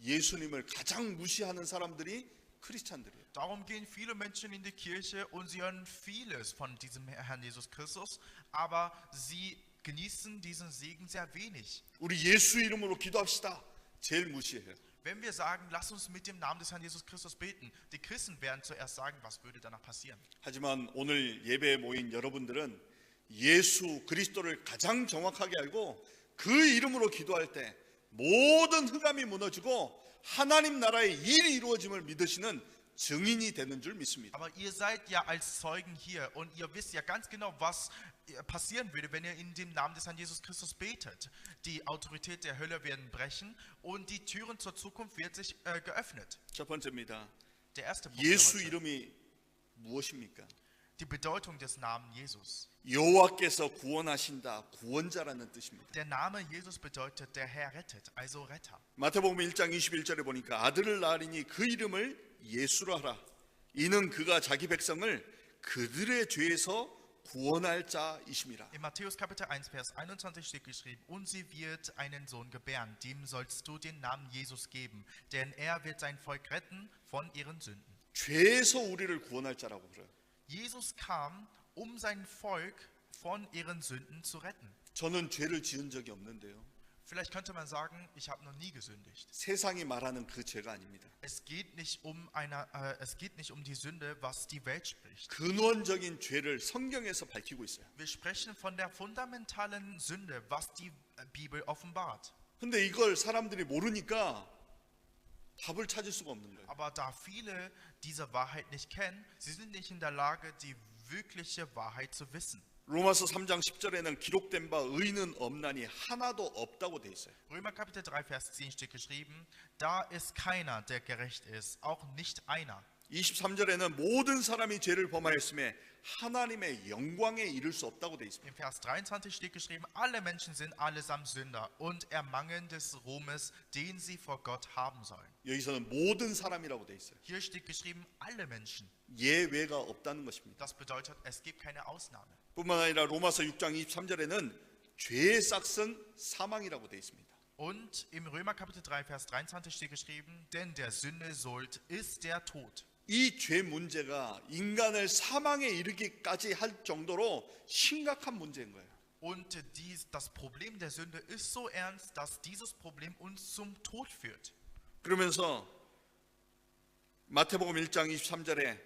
S1: 예수님을 가장 무시하는 사람들이 크리스찬들이에요.
S2: Darum gehen viele Menschen in die Kirche und sie hören vieles von diesem Herrn Jesus Christus, aber sie genießen diesen Segen sehr wenig.
S1: 우리 예수 이름으로 기도합시다. 제일 무시해요.
S2: Wenn wir sagen, lass uns mit dem Namen des Herrn Jesus Christus beten, die Christen werden zuerst sagen, was würde danach passieren?
S1: 하지만 오늘 예배에 모인 여러분들은 예수 그리스도를 가장 정확하게 알고 그 이름으로 기도할 때 모든 흑암이 무너지고 하나님 나라의 일이 이루어짐을 믿으시는 증인이 되는 줄 믿습니다.
S2: Aber ihr seid ja als Zeugen hier und ihr wisst ja ganz genau, was passieren würde, wenn ihr in dem Namen des Herrn Jesus Christus betet. Die Autorität der Hölle werden brechen und die Türen zur Zukunft wird sich geöffnet.
S1: 첫 번째입니다.
S2: Der erste Punkt
S1: 예수
S2: heute.
S1: 이름이 무엇입니까?
S2: Die Bedeutung des Namens Jesus.
S1: 여호와께서 구원하신다. 구원자라는 뜻입니다.
S2: Der Name Jesus bedeutet, der Herr rettet, also Retter.
S1: 마태복음 1장 21절에 보니까 아들을 낳으리니 그 이름을 예수로 하라. 이는 그가 자기 백성을 그들의 죄에서 구원할 자이심이라.
S2: In Matthäus Kapitel 1, Vers 21 steht geschrieben, und sie wird einen Sohn gebären, dem sollst du den Namen Jesus geben, denn er wird sein Volk retten von ihren Sünden.
S1: 죄에서 우리를 구원할 자라고 그래요.
S2: Jesus kam, sein Volk von ihren Sünden zu retten.
S1: 저는 죄를 지은 적이 없는데요.
S2: Vielleicht könnte man sagen, ich habe noch nie gesündigt.
S1: 세상이 말하는 그 죄가 아닙니다.
S2: Es geht nicht um die Sünde, was die Welt spricht.
S1: 근원적인 죄를 성경에서 밝히고 있어요.
S2: Wir sprechen von der fundamentalen Sünde, was die Bibel offenbart.
S1: 근데 이걸 사람들이 모르니까 답을 찾을 수가 없는 거예요.
S2: Aber da viele diese Wahrheit nicht kennen, sie sind nicht in der Lage, die wirkliche Wahrheit zu wissen.
S1: 로마서 3장 10절에는 기록된 바 의인은 없나니 하나도 없다고 돼 있어요.
S2: Römer Kapitel 3, Vers 10 steht geschrieben, da ist keiner, der gerecht ist, auch nicht einer.
S1: 23절에는 모든 사람이 죄를 범하였음에 하나님의 영광에 이를 수 없다고 돼 있습니다.
S2: Im Vers 23 steht geschrieben, alle Menschen sind allesamt Sünder und ermangeln des Ruhmes, den sie vor Gott haben sollen.
S1: 여기서는 모든 사람이라고 돼 있어요.
S2: Hier steht geschrieben, alle Menschen.
S1: 예외가 없다는 것입니다.
S2: Das bedeutet, es gibt keine Ausnahme.
S1: 뿐만 아니라 로마서 6장 23절에는 죄의 싹은 사망이라고 돼 있습니다.
S2: Und im Römer Kapitel 3, Vers 23 steht geschrieben, denn der Sünde Sold ist der Tod.
S1: 이 죄 문제가 인간을 사망에 이르기까지 할 정도로 심각한 문제인 거예요.
S2: Und das Problem der Sünde ist so ernst, dass dieses Problem uns zum Tod führt.
S1: 그러면서 마태복음 1장 23절에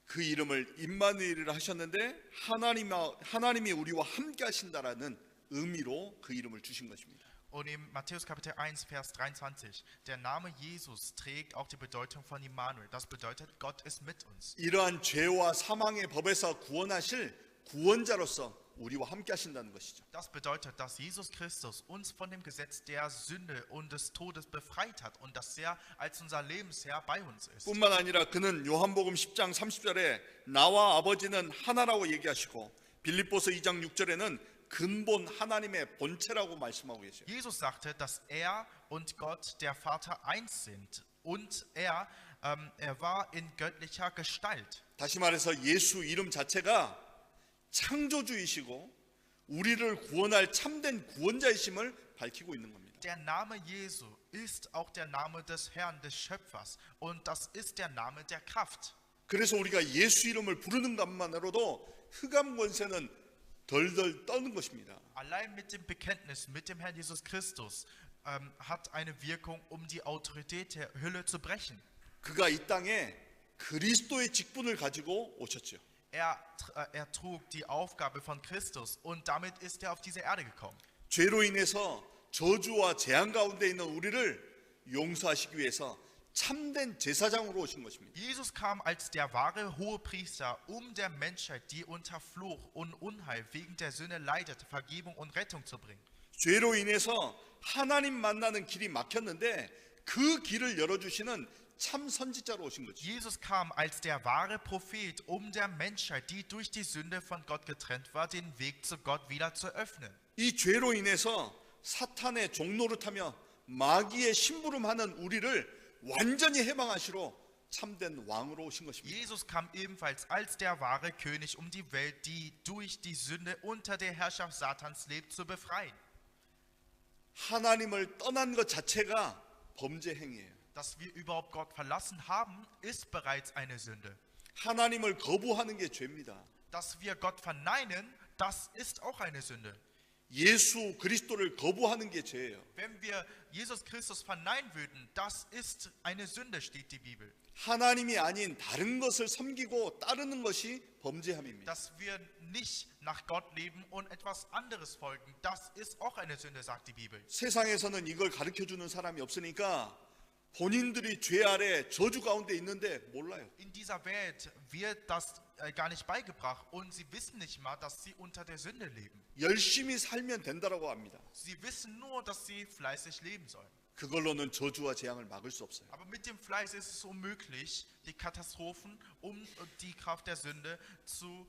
S1: 그 이름을 임마누엘이라 하셨는데 하나님이 우리와 함께 하신다라는 의미로 그 이름을 주신 것입니다.
S2: Und im Matthäus Kapitel 1, Vers 23, der Name Jesus trägt auch die Bedeutung von Immanuel. Das bedeutet, Gott ist mit uns.
S1: 이러한 죄와 사망의 법에서 구원하실 구원자로서 우리와 함께 하신다는 것이죠.
S2: Das bedeutet, dass Jesus Christus uns von dem Gesetz der Sünde und des Todes befreit hat und dass er als unser Lebensherr bei uns ist.
S1: 뿐만 아니라 그는 요한복음 10장 30절에 나와 아버지는 하나라고 얘기하시고 빌립보서 2장 6절에는 근본 하나님의 본체라고 말씀하고 계세요.
S2: Jesus sagte, dass er und Gott, der Vater, eins sind. Und er war in göttlicher Gestalt.
S1: 다시 말해서 예수 이름 자체가 창조주이시고 우리를 구원할 참된 구원자이심을 밝히고 있는 겁니다.
S2: Der Name Jesu ist auch der Name des Herrn, des Schöpfers. Und das ist der Name der Kraft.
S1: 그래서 우리가 예수 이름을 부르는 것만으로도 흑암 권세는 덜덜 떠는 것입니다.
S2: Allein mit dem Bekenntnis, mit dem Herrn Jesus Christus, hat eine Wirkung, um die Autorität der Hölle zu brechen.
S1: 그가 이 땅에 그리스도의 직분을 가지고 오셨죠.
S2: Er trug die Aufgabe von Christus und damit ist er auf diese Erde gekommen.
S1: 죄로 인해서 저주와 재앙 가운데 있는 우리를 용서하시기 위해서 참된 제사장으로 오신 것입니다.
S2: Jesus kam als der wahre Hohepriester, um der Menschheit, die unter Fluch und Unheil wegen der Sünde leidet, Vergebung und Rettung zu bringen.
S1: 죄로 인해서 하나님 만나는 길이 막혔는데 그 길을 열어주시는 참 선지자로 오신 거죠.
S2: Jesus kam als der wahre Prophet, um der Menschheit, die durch die Sünde von Gott getrennt war, den Weg zu Gott wieder zu öffnen.
S1: 이 죄로 인해서 사탄의 종노릇하며 마귀의 심부름하는 우리를 완전히 해방하시러 참된 왕으로 오신 것입니다.
S2: Jesus kam ebenfalls als der wahre König, um die Welt, die durch die Sünde unter der Herrschaft Satans lebt, zu befreien.
S1: 하나님을 떠난 것 자체가 범죄 행위예요.
S2: Dass wir überhaupt Gott verlassen haben, ist bereits eine Sünde.
S1: 하나님을 거부하는 게 죄입니다.
S2: Dass wir Gott verneinen, das ist auch eine Sünde.
S1: 예수 그리스도를 거부하는 게 죄예요.
S2: Wenn wir Jesus Christus verneinen würden, das ist eine Sünde, steht die Bibel.
S1: 하나님이 아닌 다른 것을 섬기고 따르는 것이 범죄함입니다.
S2: Dass wir nicht nach Gott leben und etwas anderes folgen, das ist auch eine Sünde, sagt die Bibel.
S1: 세상에서는 이걸 가르쳐주는 사람이 없으니까 본인들이 죄 아래 저주 가운데 있는데 몰라요.
S2: In dieser Welt wird das gar nicht beigebracht und sie wissen nicht mal, dass sie unter der Sünde leben.
S1: 열심히 살면 된다라고 합니다.
S2: Sie wissen nur, dass sie fleißig leben sollen.
S1: 그걸로는 저주와 재앙을 막을 수 없어요.
S2: Aber mit dem Fleiß ist es unmöglich, die Katastrophen die Kraft der Sünde zu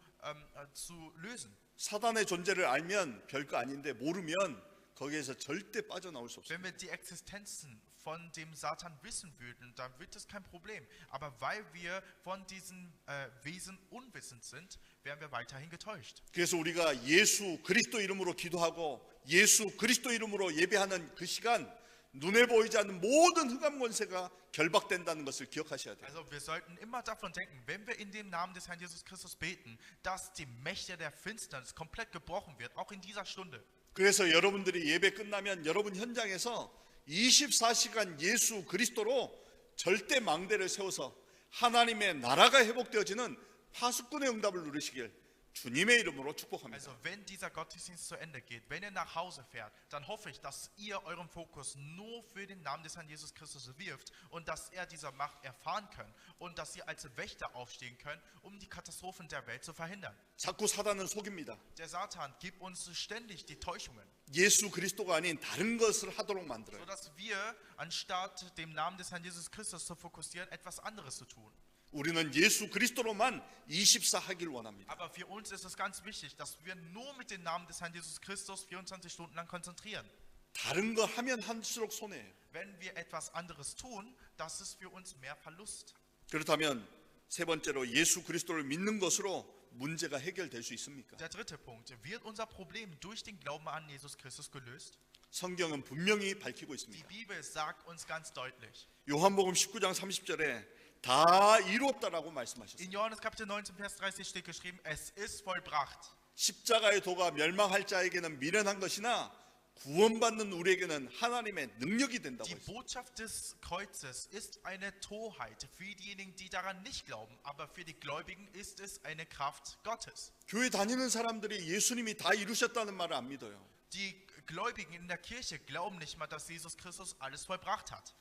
S2: lösen.
S1: 사단의 존재를 알면 별거 아닌데 모르면 거기에서 절대 빠져나올 수 없어요.
S2: Wenn wir die Existenzen von dem Satan wissen würden, dann wird es kein Problem. Aber weil wir von diesen Wesen unwissend sind, werden wir weiterhin getäuscht.
S1: 그래서 우리가 예수 그리스도 이름으로 기도하고 예수 그리스도 이름으로 예배하는 그 시간 눈에 보이지 않는 모든 흑암 권세가 결박된다는 것을 기억하셔야 돼요.
S2: Also wir sollten immer davon denken, wenn wir in dem Namen des Herrn Jesus Christus beten, dass die Mächte der Finsternis komplett gebrochen wird, auch in dieser Stunde.
S1: 그래서 여러분들이 예배 끝나면 여러분 현장에서 24시간 예수 그리스도로 절대 망대를 세워서 하나님의 나라가 회복되어지는 파수꾼의 응답을 누리시길 주님의 이름으로 축복합니다.
S2: Also wenn dieser Gottesdienst zu Ende geht, wenn ihr nach Hause fährt, dann hoffe ich, dass ihr euren Fokus nur für den Namen des Herrn Jesus Christus wirft und dass er dieser Macht erfahren könnt und dass ihr als Wächter aufstehen könnt, um die Katastrophen der Welt zu verhindern.
S1: 자꾸 사단은 속입니다.
S2: Der Satan gibt uns ständig die Täuschungen,
S1: 예수 그리스도가 아닌 다른 것을 하도록 만들어요.
S2: sodass wir, anstatt dem Namen des Herrn Jesus Christus zu fokussieren, etwas anderes zu tun.
S1: 우리는 예수 그리스도로만 24 하길 원합니다.
S2: Aber für uns ist es ganz wichtig, dass wir nur mit dem Namen des Herrn Jesus Christus 24 Stunden lang konzentrieren.
S1: 다른 거 하면 할수록 손해예요.
S2: Wenn wir etwas anderes tun, das ist für uns mehr Verlust.
S1: 그렇다면 세 번째로 예수 그리스도를 믿는 것으로 문제가 해결될 수 있습니까?
S2: Der dritte Punkt. Wird unser Problem durch den Glauben an Jesus Christus gelöst?
S1: 성경은 분명히 밝히고
S2: Die
S1: 있습니다.
S2: Bibel sagt uns ganz deutlich.
S1: 요한복음 19장 30절에 다 이루었다라고 말씀하셨어요.
S2: In Johannes Kapitel 19, Vers 30 steht geschrieben, es ist vollbracht.
S1: 십자가의 도가 멸망할 자에게는 미련한 것이나 구원받는 우리에게는 하나님의 능력이 된다고
S2: Die
S1: 했어요.
S2: Botschaft des Kreuzes ist eine Torheit für diejenigen, die daran nicht glauben, aber für die Gläubigen ist es eine Kraft Gottes.
S1: 교회 다니는 사람들이 예수님이 다 이루셨다는 말을 안 믿어요.
S2: Die Gläubigen in der Kirche glauben nicht mal, dass Jesus Christus alles vollbracht hat.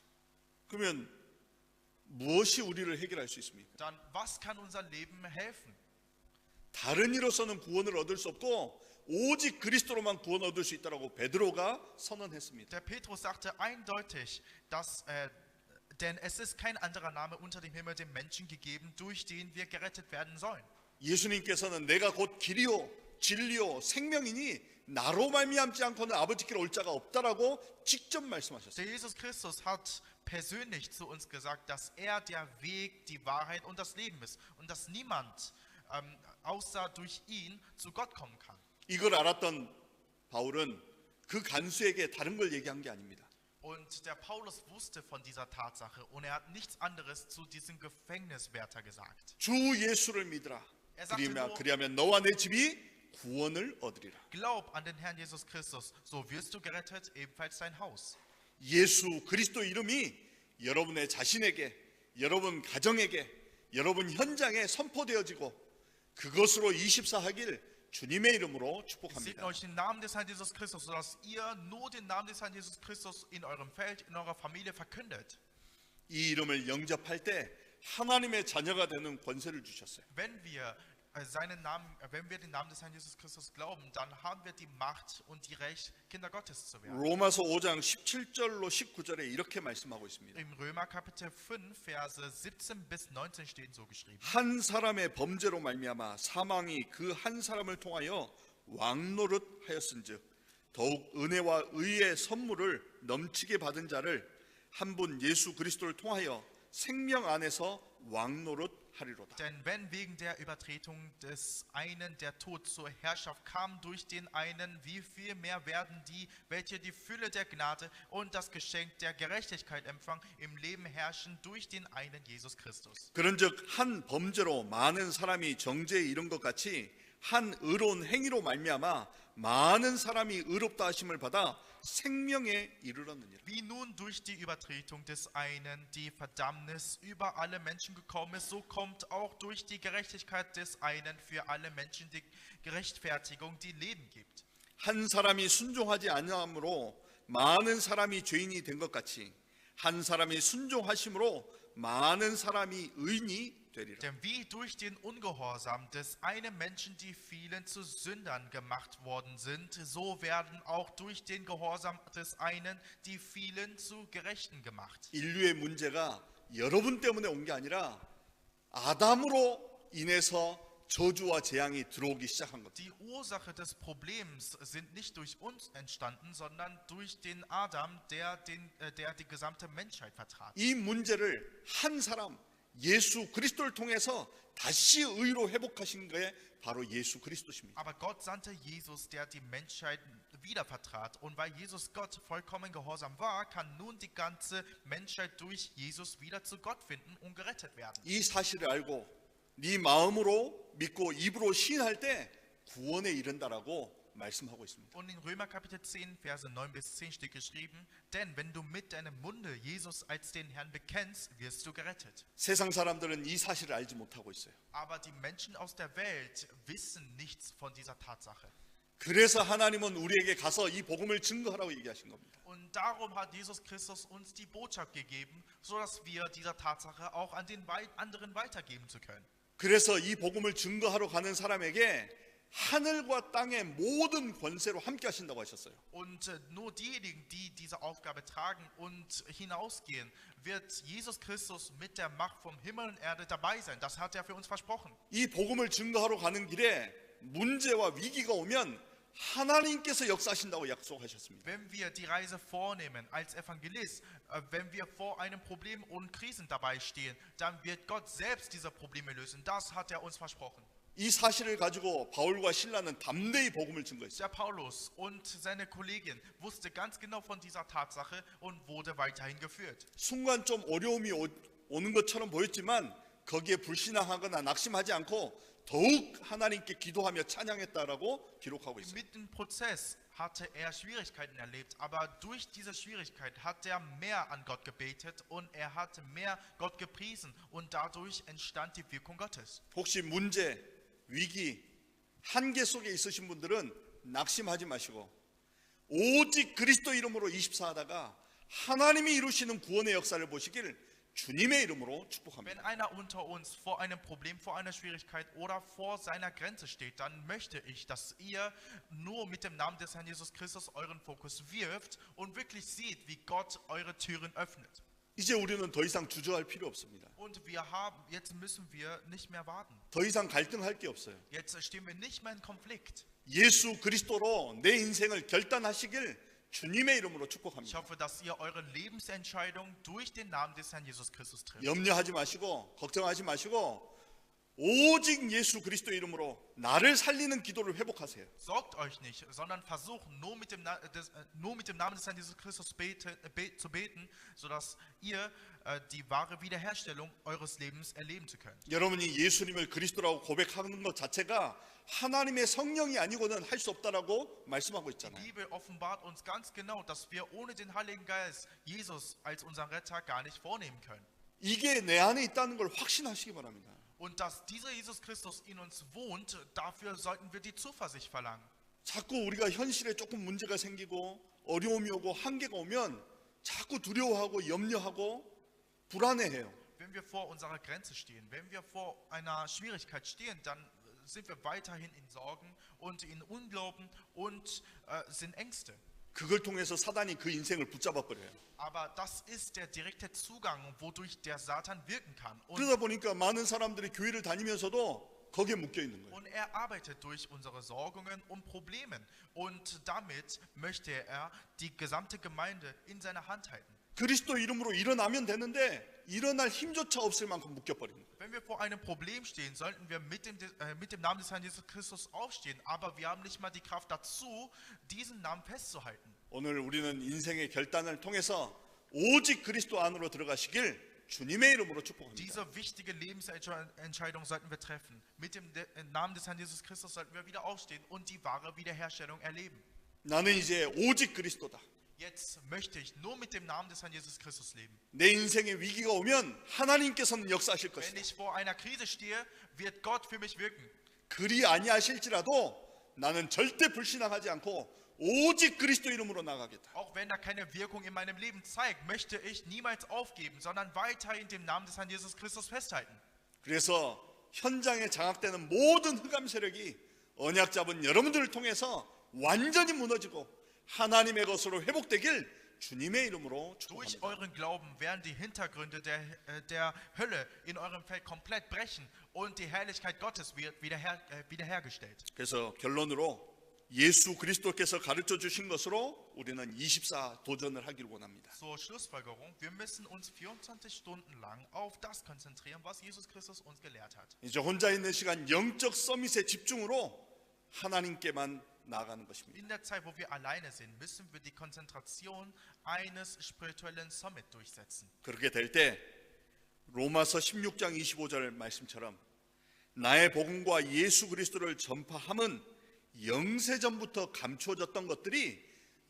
S1: 그러면 무엇이 우리를 해결할 수 있습니까?
S2: Dann, was kann unser Leben helfen?
S1: 다른 이로서는 구원을 얻을 수 없고 오직 그리스도로만 구원 얻을 수 있다라고 베드로가 선언했습니다.
S2: Der Petrus sagte eindeutig, denn es ist kein anderer Name unter dem Himmel dem Menschen gegeben, durch den wir gerettet werden sollen.
S1: 예수님께서는 내가 곧 길이요 진리요 생명이니 나로 말미암지 않고는 아버지께로 올 자가 없다라고 직접 말씀하셨어요.
S2: Der Jesus Christus hat persönlich zu uns gesagt, dass er der Weg, die Wahrheit und das Leben ist und dass niemand außer durch ihn zu Gott kommen kann.
S1: 이걸 알았던 바울은 그 간수에게 다른 걸 얘기한 게 아닙니다.
S2: Und der Paulus wusste von dieser Tatsache und er hat nichts anderes zu diesem Gefängniswärter gesagt.
S1: 주 예수를 믿으라.
S2: Er sagte nur,
S1: 그리하면 너와 내 집이 구원을 얻으리라.
S2: glaub an den Herrn Jesus Christus, so wirst du gerettet, ebenfalls dein Haus.
S1: 예수 그리스도 이름이 여러분의 자신에게, 여러분 가정에게, 여러분 현장에 선포되어지고 그것으로 24 하길 주님의 이름으로
S2: Seht
S1: 축복합니다.
S2: euch den Namen des Herrn Jesus Christus, sodass ihr nur den Namen des Herrn Jesus Christus in eurem Feld, in eurer Familie verkündet.
S1: 이 이름을 영접할 때 하나님의 자녀가 되는 권세를 주셨어요.
S2: Wenn wir den Namen des Herrn Jesus Christus glauben, dann haben wir die Macht und die Recht, Kinder Gottes zu werden.
S1: 로마서 5장 17절로 19절에 이렇게 말씀하고 있습니다.
S2: Im Römer Kapitel 5, Verse 17 bis 19 steht so geschrieben.
S1: 한 사람의 범죄로 말미암아 사망이 그 한 사람을 통하여 왕노릇하였은즉 더욱 은혜와 의의 선물을 넘치게 받은 자를 한 분 예수 그리스도를 통하여 생명 안에서 왕노릇하리로다.
S2: Denn wenn wegen der Übertretung des einen der Tod zur Herrschaft kam durch den einen, wie viel mehr werden die, welche die Fülle der Gnade und das Geschenk der Gerechtigkeit empfangen, im Leben herrschen durch den einen Jesus Christus.
S1: 그런즉 한 범죄로 많은 사람이 정죄에 이른 것 같이 한 의로운 행위로 말미암아 많은 사람이 의롭다 하심을 받아 생명에 이르렀느니라.
S2: Wie nun durch die Übertretung des einen die Verdammnis über alle Menschen gekommen ist, so kommt auch durch die Gerechtigkeit des einen für alle Menschen die Gerechtfertigung, die Leben gibt.
S1: 한 사람이 순종하지 아니함으로 많은 사람이 죄인이 된 것 같이 한 사람이 순종하심으로 많은 사람이 의인이 되리라.
S2: Denn wie durch den Ungehorsam des einen Menschen die vielen zu Sündern gemacht worden sind, so werden auch durch den Gehorsam des einen die vielen zu Gerechten gemacht.
S1: 인류의 문제가 여러분 때문에 온 게 아니라 아담으로 인해서 저주와 재앙이 들어오기 시작한 것.
S2: Die Ursache des Problems sind nicht durch uns entstanden, sondern durch den Adam, der die gesamte Menschheit vertrat.
S1: 이 문제를 한 사람 예수 그리스도를 통해서 다시 의로 회복하신 게 바로 예수 그리스도십니다.
S2: Aber Gott sandte Jesus, der die Menschheit wieder vertrat. Und weil Jesus Gott vollkommen gehorsam war, kann nun die ganze Menschheit durch Jesus wieder zu Gott finden und gerettet werden.
S1: 이 사실을 알고 네 마음으로 믿고 입으로 시인할 때 구원에 이른다라고 말씀하고 있습니다.
S2: Und in Römer Kapitel 10, Verse 9 bis 10 steht geschrieben, denn wenn du mit deinem Munde Jesus als den Herrn bekennst, wirst du gerettet.
S1: 세상 사람들은 이 사실을 알지 못하고 있어요.
S2: Aber die Menschen aus der Welt wissen nichts von dieser Tatsache.
S1: 그래서 하나님은 우리에게 가서 이 복음을 증거하라고 얘기하신 겁니다.
S2: Und darum hat Jesus Christus uns die Botschaft gegeben, sodass wir dieser Tatsache auch an den anderen weitergeben zu können.
S1: 그래서 이 복음을 증거하러 가는 사람에게 하늘과 땅의 모든 권세로 함께 하신다고 하셨어요.
S2: Und nur diejenigen, die diese Aufgabe tragen und hinausgehen, wird Jesus Christus mit der Macht vom Himmel und Erde dabei sein. Das hat er für uns versprochen.
S1: 이 복음을 증거하러 가는 길에 문제와 위기가 오면 하나님께서 역사하신다고 약속하셨습니다.
S2: Wenn wir die Reise vornehmen als Evangelist, wenn wir vor einem Problem und Krisen dabei stehen, dann wird Gott selbst diese Probleme lösen. Das hat er uns versprochen.
S1: 이 사실을 가지고 바울과 실라는 담대히 복음을 증거했어요.
S2: Der Paulus und seine Kollegin wusste ganz genau von dieser Tatsache und wurde weiterhin geführt.
S1: 순간 좀 어려움이 오는 것처럼 보였지만 거기에 불신앙하거나 낙심하지 않고 더욱 하나님께 기도하며 찬양했다라고 기록하고 있어요.
S2: Mit dem Prozess hatte er Schwierigkeiten erlebt, aber durch diese Schwierigkeit hat er mehr an Gott gebetet und er hat mehr Gott gepriesen und dadurch entstand die Wirkung Gottes.
S1: 혹시 문제, 위기, 한계 속에 있으신 분들은 낙심하지 마시고 오직 그리스도 이름으로 24하다가 하나님이 이루시는 구원의 역사를 보시길 주님의 이름으로
S2: Wenn
S1: 축복합니다.
S2: einer unter uns vor einem Problem, vor einer Schwierigkeit oder vor seiner Grenze steht, dann möchte ich, dass ihr nur mit dem Namen des Herrn Jesus Christus euren Fokus wirft und wirklich seht, wie Gott eure Türen öffnet.
S1: 이제 우리는 더 이상 주저할 필요 없습니다.
S2: Und jetzt müssen wir nicht mehr warten.
S1: 더 이상 갈등할 게 없어요.
S2: Jetzt stehen wir nicht mehr in Konflikt.
S1: 예수 그리스도로 내 인생을 결단하시길 주님의 이름으로
S2: Ich
S1: 축복합니다.
S2: hoffe, dass ihr eure Lebensentscheidung durch den Namen des Herrn Jesus Christus trifft.
S1: 염려하지 마시고 걱정하지 마시고 오직 예수 그리스도 이름으로 나를 살리는 기도를 회복하세요.
S2: Sorgt euch nicht, sondern versucht nur mit dem Namen des Herrn Jesus Christus zu beten, sodass ihr die wahre Wiederherstellung eures Lebens erleben zu können.
S1: 여러분이 예수님을 그리스도라고 고백하는 것 자체가 하나님의 성령이 아니고는 할 수 없다라고 말씀하고
S2: Die
S1: 있잖아요.
S2: Bibel offenbart uns ganz genau, dass wir ohne den Heiligen Geist Jesus als unseren Retter gar nicht vornehmen können.
S1: 이게 내 안에 있다는 걸 확신하시기 바랍니다.
S2: Und dass dieser Jesus Christus in uns wohnt, dafür sollten wir die Zuversicht verlangen.
S1: 자꾸 우리가 현실에 조금 문제가 생기고 어려움이 오고 한계가 오면 자꾸 두려워하고 염려하고 불안해해요.
S2: Wenn wir vor unserer Grenze stehen, wenn wir vor einer Schwierigkeit stehen, dann sind wir weiterhin in Sorgen und in Unglauben und sind Ängste.
S1: 그걸 통해서 사단이 그 인생을 붙잡아 버려요.
S2: Aber das ist der direkte Zugang, wodurch der Satan wirken kann.
S1: 그러다 보니까 많은 사람들이 교회를 다니면서도 거기에 묶여 있는 거예요.
S2: Und er arbeitet durch unsere Sorgungen und Problemen. Und damit möchte er die gesamte Gemeinde in seiner Hand halten.
S1: 그리스도 이름으로 일어나면 되는데 일어날 힘조차 없을 만큼 묶여버리는 거예요.
S2: Wenn wir vor einem Problem stehen, sollten wir mit dem Namen des Herrn Jesus Christus aufstehen. Aber wir haben nicht mal die Kraft dazu, diesen Namen festzuhalten.
S1: 오늘 우리는 인생의 결단을 통해서 오직 그리스도 안으로 들어가시길 주님의 이름으로 축복합니다.
S2: Diese wichtige Lebensentscheidung sollten wir treffen. Mit dem Namen des Herrn Jesus Christus sollten wir wieder aufstehen und die wahre Wiederherstellung erleben.
S1: 나는 이제 오직 그리스도다.
S2: Jetzt möchte ich nur mit dem Namen des Herrn Jesus Christus leben.
S1: 내 인생에 위기가 오면 하나님께서는 역사하실
S2: Wenn
S1: 것이다.
S2: ich vor einer Krise stehe, wird Gott für mich wirken.
S1: 그리 아니하실지라도 나는 절대 불신앙하지 않고 오직 그리스도 이름으로 나가겠다.
S2: Auch wenn er keine Wirkung in meinem Leben zeigt, möchte ich niemals aufgeben, sondern weiterhin dem Namen des Herrn Jesus Christus festhalten.
S1: 그래서 현장에 장악되는 모든 흑암 세력이 언약 잡은 여러분들을 통해서 완전히 무너지고 하나님의 것으로 회복되길 주님의 이름으로
S2: Durch
S1: 축복합니다.
S2: euren Glauben werden die Hintergründe der Hölle in eurem Feld komplett brechen und die Herrlichkeit Gottes wird wiederhergestellt.
S1: 그래서 결론으로 예수 그리스도께서 가르쳐 주신 것으로 우리는 24 도전을 하기를 원합니다.
S2: Zur Schlussfolgerung, wir müssen uns 24 Stunden lang auf das konzentrieren, was Jesus Christus uns gelehrt hat.
S1: 이제 혼자 있는 시간 영적 서밋의 집중으로 하나님께만 나아가는 것입니다.
S2: In der Zeit, wo wir alleine sind, müssen wir die Konzentration eines spirituellen Summit durchsetzen.
S1: 그렇게 될 때 로마서 16장 25절 말씀처럼 나의 복음과 예수 그리스도를 전파함은 영세전부터 감추어졌던 것들이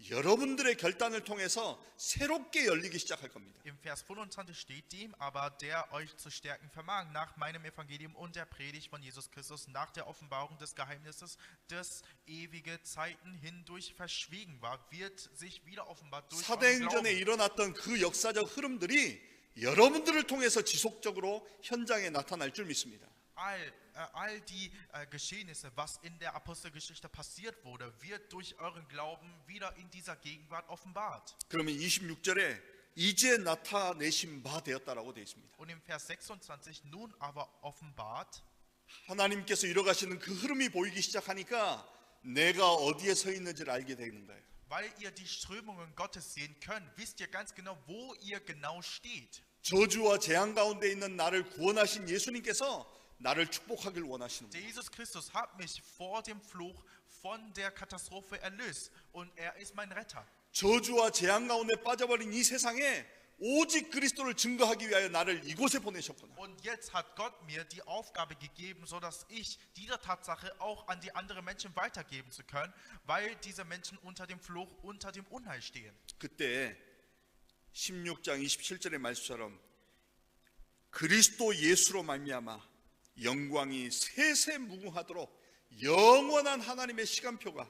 S1: 여러분들의 결단을 통해서 새롭게 열리기 시작할 겁니다.
S2: Im Vers 25 steht dem, aber der euch zu stärken vermag, nach meinem Evangelium und der Predigt von Jesus Christus, nach der Offenbarung des Geheimnisses, das ewige Zeiten hindurch verschwiegen war, wird sich wieder offenbart durch euren
S1: 사도행전에
S2: Glauben.
S1: 일어났던 그 역사적 흐름들이 여러분들을 통해서 지속적으로 현장에 나타날 줄 믿습니다.
S2: All die Geschehnisse, was in der Apostelgeschichte passiert wurde, wird durch euren Glauben wieder in dieser Gegenwart offenbart.
S1: 그러면 26절에 이제 나타내신 바 되었다라고 되어 있습니다.
S2: Und im Vers 26, nun aber offenbart,
S1: 하나님께서 이뤄가시는 그 흐름이 보이기 시작하니까 내가 어디에 서 있는지를 알게 되는 거예요.
S2: weil ihr die Strömungen Gottes sehen könnt, wisst ihr ganz genau, wo ihr genau steht.
S1: 저주와 재앙 가운데 있는 나를 구원하신 예수님께서 나를 축복하길 원하시는
S2: Der
S1: 거예요.
S2: Jesus Christus hat mich vor dem Fluch, von der Katastrophe erlöst und er ist mein Retter.
S1: 저주와 재앙 가운데 빠져버린 이 세상에 오직 그리스도를 증거하기 위하여 나를 이곳에 보내셨구나.
S2: Und jetzt hat Gott mir die Aufgabe gegeben, sodass ich diese Tatsache auch an die anderen Menschen weitergeben zu können, weil diese Menschen unter dem Fluch, unter dem Unheil stehen.
S1: 그때 16장 27절의 말씀처럼 그리스도 예수로 말미암아 영광이 세세 무궁하도록 영원한 하나님의 시간표가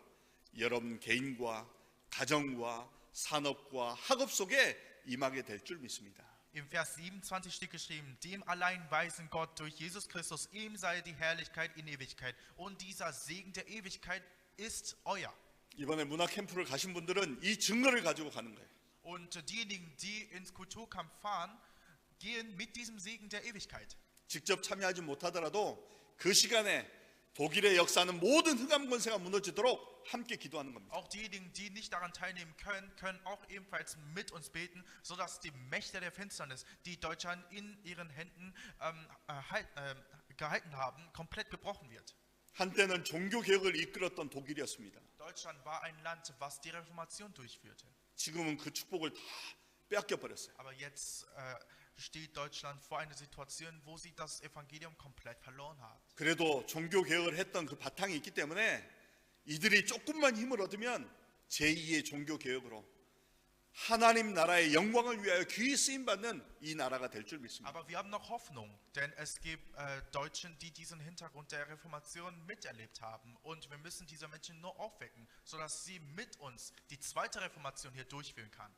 S1: 여러분 개인과 가정과 산업과 학업 속에 임하게 될 줄 믿습니다.
S2: Im Vers 27 steht geschrieben, dem allein weisen Gott durch Jesus Christus, ihm sei die Herrlichkeit in Ewigkeit und dieser Segen der Ewigkeit ist euer.
S1: 이번에 문화 캠프를 가신 분들은 이 증거를 가지고 가는 거예요.
S2: Und diejenigen, die ins Kulturkampf fahren, gehen mit diesem Segen der Ewigkeit.
S1: 직접 참여하지 못하더라도 그 시간에 독일의 역사는 모든 흑암 권세가 무너지도록 함께 기도하는 겁니다.
S2: Auch diejenigen, die nicht daran teilnehmen können, können auch ebenfalls mit uns beten, sodass die Mächte der Finsternis, die Deutschland in ihren Händen gehalten haben, komplett gebrochen wird.
S1: 한때는 종교 개혁을 이끌었던 독일이었습니다.
S2: Deutschland war ein Land, was die Reformation durchführte.
S1: 지금은 그 축복을 다 빼앗겨 버렸어요.
S2: Aber jetzt steht Deutschland vor einer Situation, wo sie das Evangelium komplett verloren hat.
S1: 그래도 종교 개혁을 했던 그 바탕이 있기 때문에 이들이 조금만 힘을 얻으면 제2의 종교 개혁으로 하나님 나라의 영광을 위하여 귀히 쓰임 받는 이 나라가 될 줄 믿습니다.
S2: Aber wir haben noch Hoffnung, denn es gibt Deutschen, die diesen Hintergrund der Reformation miterlebt haben. Und wir müssen diese Menschen nur aufwecken, sodass sie mit uns die zweite Reformation hier durchführen kann.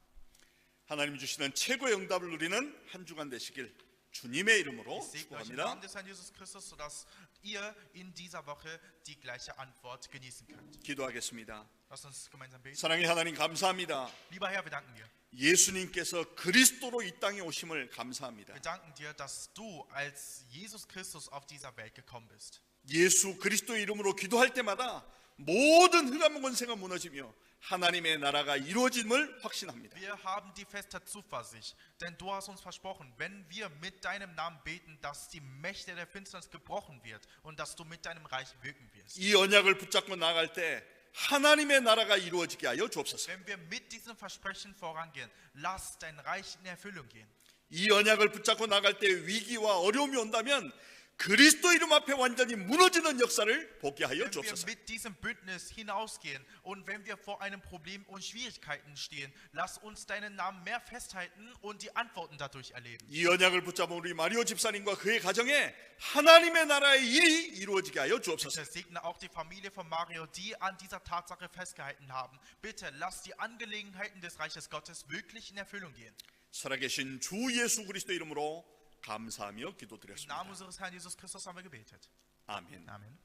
S1: 하나님 주시는 최고의 응답을 누리는 한 주간 되시길 주님의 이름으로
S2: Ich segne euch im
S1: 축복합니다.
S2: Namen des Herrn Jesus Christus, sodass ihr in dieser Woche die gleiche Antwort genießen könnt.
S1: 기도하겠습니다.
S2: Lasst uns gemeinsam beten.
S1: 사랑의 하나님 감사합니다.
S2: Lieber Herr, wir danken dir.
S1: 예수님께서 그리스도로 이 땅에 오심을 감사합니다.
S2: Wir danken dir, dass du als Jesus Christus auf dieser Welt gekommen bist.
S1: 예수 그리스도의 이름으로 기도할 때마다 모든 흑암 권세가 무너지며 하나님의 나라가 이루어짐을 확신합니다.
S2: Wir haben die feste Zuversicht, denn du hast uns versprochen, wenn wir mit deinem Namen beten, dass die Mächte der Finsternis gebrochen wird und dass du mit deinem Reich wirken wirst.
S1: 이 언약을 붙잡고 나갈 때 하나님의 나라가 이루어지게 하여 주옵소서.
S2: Wenn wir mit diesem Versprechen vorangehen, lass dein Reich in Erfüllung gehen.
S1: 이 언약을 붙잡고 나갈 때 위기와 어려움이 온다면 그리스도 이름 앞에 완전히 무너지는 역사를 보게 하여
S2: Wenn wir
S1: 주옵소서.
S2: mit diesem Bündnis hinausgehen und wenn wir vor einem Problem und Schwierigkeiten stehen, lass uns deinen Namen mehr festhalten und die Antworten dadurch erleben.
S1: 이 언약을 붙잡은 우리 마리오 집사님과 그의 가정에 하나님의 나라의 일이 이루어지게 하여 주옵소서.
S2: Bitte segne auch die Familie von Mario, die an dieser Tatsache festgehalten haben. Bitte lass die Angelegenheiten des Reiches Gottes wirklich in Erfüllung gehen.
S1: 살아계신 주 예수 그리스도 이름으로 감사하며
S2: Im Namen
S1: 기도드렸습니다.
S2: unseres Herrn Jesus Christus haben wir gebetet.
S1: 아멘.
S2: Amen.